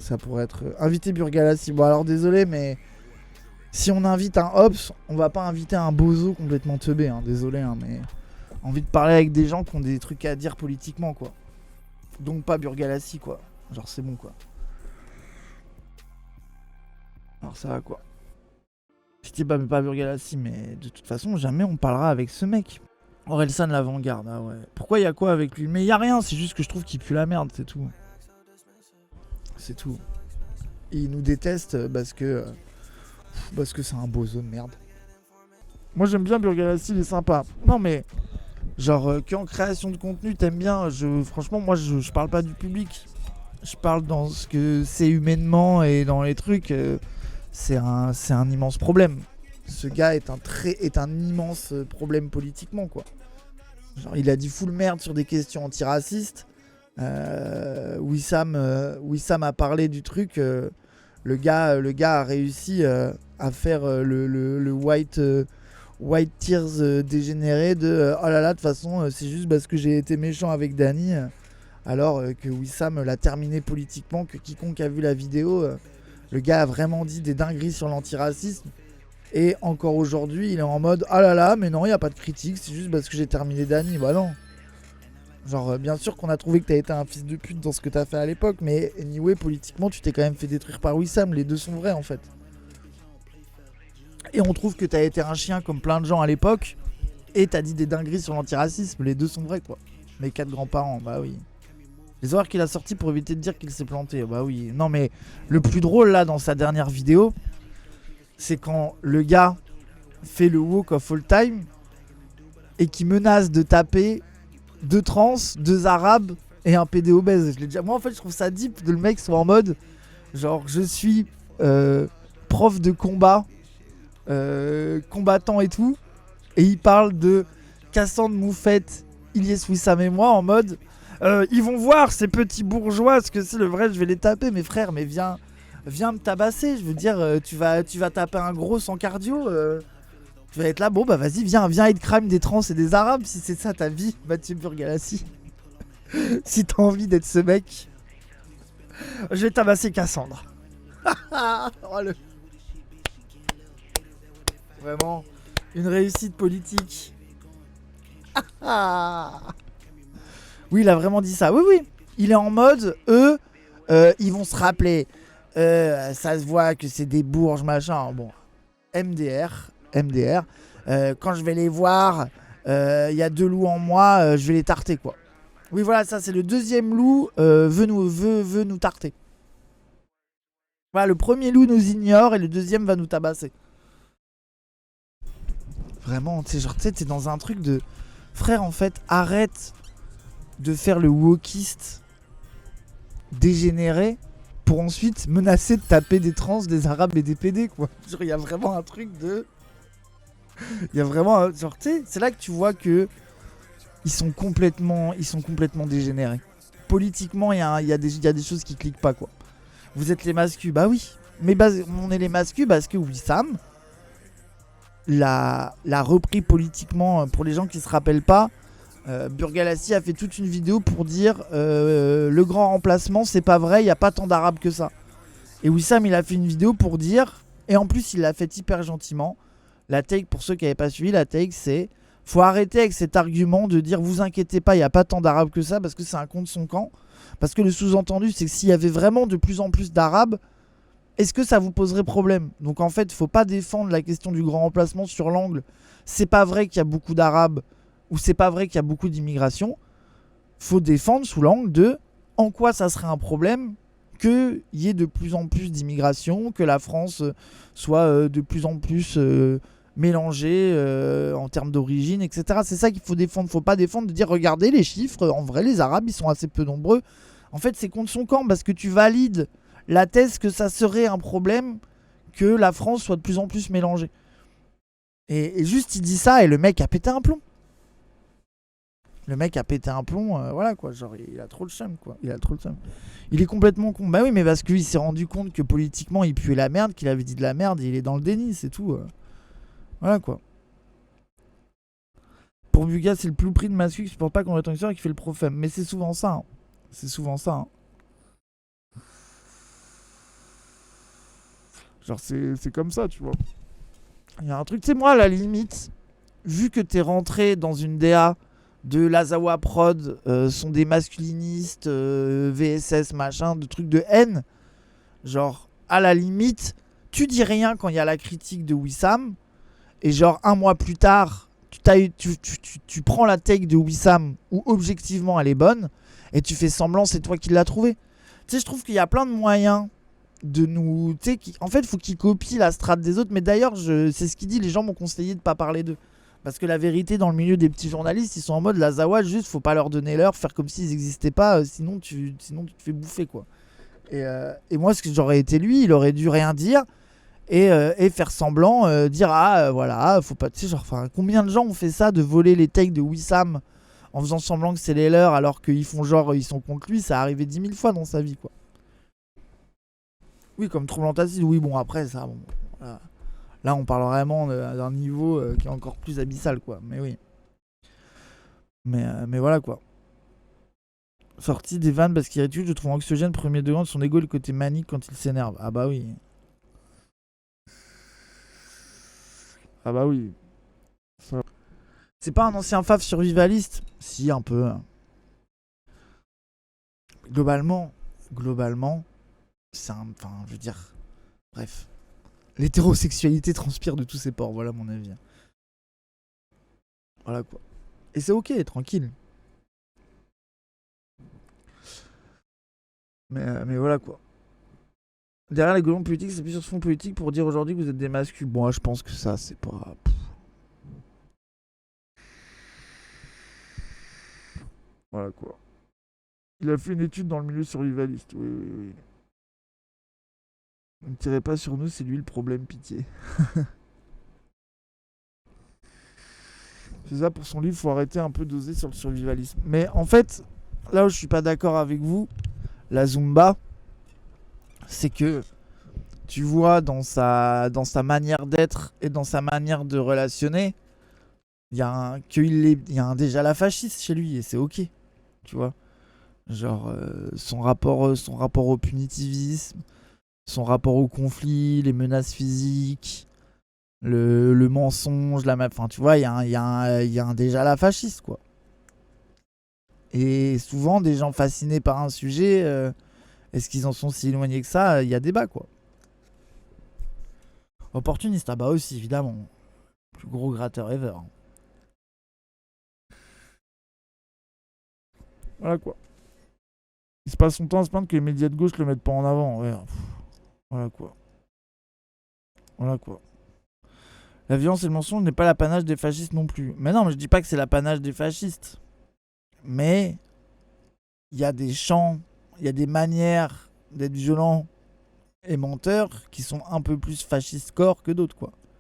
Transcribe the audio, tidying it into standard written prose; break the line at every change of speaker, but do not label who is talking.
Ça pourrait être inviter Burgalassi. Bon alors désolé, mais si on invite un Hobbs, on va pas inviter un bozo complètement teubé, hein. Désolé, hein, mais envie de parler avec des gens qui ont des trucs à dire politiquement, quoi. Donc pas Burgalassi, quoi. Genre c'est bon, quoi. Alors ça va, quoi. Je dis pas Burgalassi, mais de toute façon, jamais on parlera avec ce mec. Orelsan l'avant-garde, ah ouais. Pourquoi il y a quoi avec lui? Mais il y a rien, c'est juste que je trouve qu'il pue la merde, c'est tout. C'est tout. Et il nous déteste parce que c'est un bozo de merde. Moi j'aime bien Burgalassi, il est sympa. Non mais genre qu'en création de contenu t'aimes bien, franchement moi je parle pas du public. Je parle dans ce que c'est humainement et dans les trucs. C'est un immense problème. Ce gars est un immense problème politiquement, quoi. Genre, il a dit full merde sur des questions antiracistes. Wissam a parlé du truc. Le gars a réussi à faire le white tears dégénéré de oh là là, de toute façon, c'est juste parce que j'ai été méchant avec Dany. Alors que Wissam l'a terminé politiquement, que quiconque a vu la vidéo, le gars a vraiment dit des dingueries sur l'antiracisme. Et encore aujourd'hui, il est en mode ah là là, mais non, il n'y a pas de critique, c'est juste parce que j'ai terminé Dany. Bah non. Genre, bien sûr qu'on a trouvé que t'as été un fils de pute dans ce que t'as fait à l'époque, mais anyway, politiquement, tu t'es quand même fait détruire par Wissam. Les deux sont vrais en fait. Et on trouve que t'as été un chien comme plein de gens à l'époque, et t'as dit des dingueries sur l'antiracisme. Les deux sont vrais, quoi. Mes 4 grands-parents, bah oui. Les horreurs qu'il a sorties pour éviter de dire qu'il s'est planté. Bah oui. Non mais le plus drôle là dans sa dernière vidéo, c'est quand le gars fait le walk of all time et qui menace de taper 2 trans, 2 arabes et un PD obèse. Je l'ai déjà... Moi en fait je trouve ça deep de le mec soit en mode genre je suis prof de combat, combattant et tout, et il parle de Cassandre Moufette, Ilyes Wissam et moi en mode ils vont voir ces petits bourgeois ce que c'est le vrai, je vais les taper. Mes frères, mais viens me tabasser. Je veux dire, tu vas taper un gros sans cardio. Tu vas être là, bon bah vas-y, viens hate crime des trans et des arabes si c'est ça ta vie, Mathieu Burgalassi. Si t'as envie d'être ce mec, je vais tabasser Cassandre. Oh, vraiment, une réussite politique. Oui, il a vraiment dit ça. Oui, oui. Il est en mode, ils vont se rappeler. Ça se voit que c'est des bourges, machin. Bon, MDR. Quand je vais les voir, il y a 2 loups en moi, je vais les tarter, quoi. Oui, voilà, ça, c'est le deuxième loup veut nous tarter. Voilà, le premier loup nous ignore et le deuxième va nous tabasser. Vraiment, tu sais, genre, tu sais, t'es dans un truc de... Frère, en fait, arrête de faire le wokiste dégénéré pour ensuite menacer de taper des trans, des arabes et des PD, quoi. Genre, il y a vraiment un truc de... Il y a vraiment un... Genre, tu sais, c'est là que tu vois que ils sont complètement dégénérés. Politiquement, il y a des choses qui cliquent pas, quoi. Vous êtes les mascus, bah oui. Mais on est les mascus parce que Wissam l'a repris politiquement. Pour les gens qui se rappellent pas, Burgalassi a fait toute une vidéo pour dire le grand remplacement, c'est pas vrai, il n'y a pas tant d'arabes que ça. Et Wissam, il a fait une vidéo pour dire, et en plus il l'a fait hyper gentiment. La take, pour ceux qui n'avaient pas suivi, la take c'est: faut arrêter avec cet argument de dire vous inquiétez pas, il n'y a pas tant d'arabes que ça, parce que c'est un contre son camp. Parce que le sous-entendu, c'est que s'il y avait vraiment de plus en plus d'arabes, est-ce que ça vous poserait problème? Donc en fait, faut pas défendre la question du grand remplacement sur l'angle c'est pas vrai qu'il y a beaucoup d'arabes ou c'est pas vrai qu'il y a beaucoup d'immigration. Faut défendre sous l'angle de en quoi ça serait un problème qu'il y ait de plus en plus d'immigration, que la France soit de plus en plus mélangée en termes d'origine, etc. C'est ça qu'il faut défendre. Faut pas défendre de dire regardez les chiffres, en vrai les Arabes ils sont assez peu nombreux. En fait c'est contre son camp parce que tu valides la thèse que ça serait un problème que la France soit de plus en plus mélangée. Et juste il dit ça et le mec a pété un plomb. Le mec a pété un plomb, voilà quoi, genre il a trop le seum quoi, il a trop le seum. Il est complètement con, bah oui mais parce qu'il s'est rendu compte que politiquement il puait la merde, qu'il avait dit de la merde et il est dans le déni, c'est tout. Voilà quoi. Pour Buga c'est le plus pris de mascu qui supporte pas qu'on est en qui fait le profème, mais c'est souvent ça, hein. C'est souvent ça, hein. Genre, c'est comme ça, tu vois. Il y a un truc, tu sais, moi, à la limite, vu que t'es rentré dans une DA de l'Azawa Prod, sont des masculinistes, VSS, machin, de trucs de haine, genre, à la limite, tu dis rien quand il y a la critique de Wissam, et genre, un mois plus tard, tu prends la take de Wissam, où objectivement elle est bonne, et tu fais semblant, c'est toi qui l'as trouvé. Tu sais, je trouve qu'il y a plein de moyens de nous... Tu sais, en fait, il faut qu'ils copient la strate des autres, mais d'ailleurs, c'est ce qu'il dit, les gens m'ont conseillé de pas parler d'eux. Parce que la vérité, dans le milieu des petits journalistes, ils sont en mode la Zawa, juste faut pas leur donner l'heure, faire comme s'ils n'existaient pas, sinon tu te fais bouffer, quoi. Et moi, ce que j'aurais été lui, il aurait dû rien dire et faire semblant, dire voilà, faut pas. Tu sais, genre, combien de gens ont fait ça de voler les takes de Wissam en faisant semblant que c'est les leurs alors qu'ils font genre ils sont contre lui, ça a arrivé 10 000 fois dans sa vie, quoi. Oui, comme Troublant Acide, oui, bon, après ça, bon. Voilà. Là, on parle vraiment d'un niveau qui est encore plus abyssal, quoi. Mais oui. Mais voilà, quoi. Sorti des vannes parce qu'il est je trouve anxiogène, premier degré de son ego, le côté manique quand il s'énerve. Ah bah oui. Ah bah oui. Ça... C'est pas un ancien fave survivaliste? Si, un peu. Globalement, c'est un... Enfin, je veux dire... Bref. L'hétérosexualité transpire de tous ses pores, voilà mon avis. Voilà, quoi. Et c'est ok, tranquille. Mais voilà, quoi. Derrière les goulons politiques, c'est plus sur ce fond politique pour dire aujourd'hui que vous êtes des masculins. Bon, je pense que ça, c'est pas... Voilà, quoi. Il a fait une étude dans le milieu survivaliste, oui, oui, oui. Ne tirez pas sur nous, c'est lui le problème, pitié. C'est ça, pour son livre, faut arrêter un peu d'oser sur le survivalisme. Mais en fait, là où je suis pas d'accord avec vous, la Zumba, c'est que tu vois dans sa manière d'être et dans sa manière de relationner, il y a déjà la fasciste chez lui et c'est ok, tu vois. Genre son rapport au punitivisme, son rapport au conflit, les menaces physiques, le mensonge, enfin tu vois, il y a déjà la fasciste, quoi. Et souvent des gens fascinés par un sujet, est-ce qu'ils en sont si éloignés que ça? Il y a débat, quoi. Opportuniste, ah bah aussi évidemment, plus gros gratteur ever. Voilà, quoi. Il se passe son temps à se plaindre que les médias de gauche le mettent pas en avant. Ouais. Voilà, quoi. Voilà, quoi. La violence et le mensonge n'est pas l'apanage des fascistes non plus. Mais non, mais je dis pas que c'est l'apanage des fascistes. Mais il y a des chants, il y a des manières d'être violent et menteur qui sont un peu plus fascistes corps que d'autres, quoi.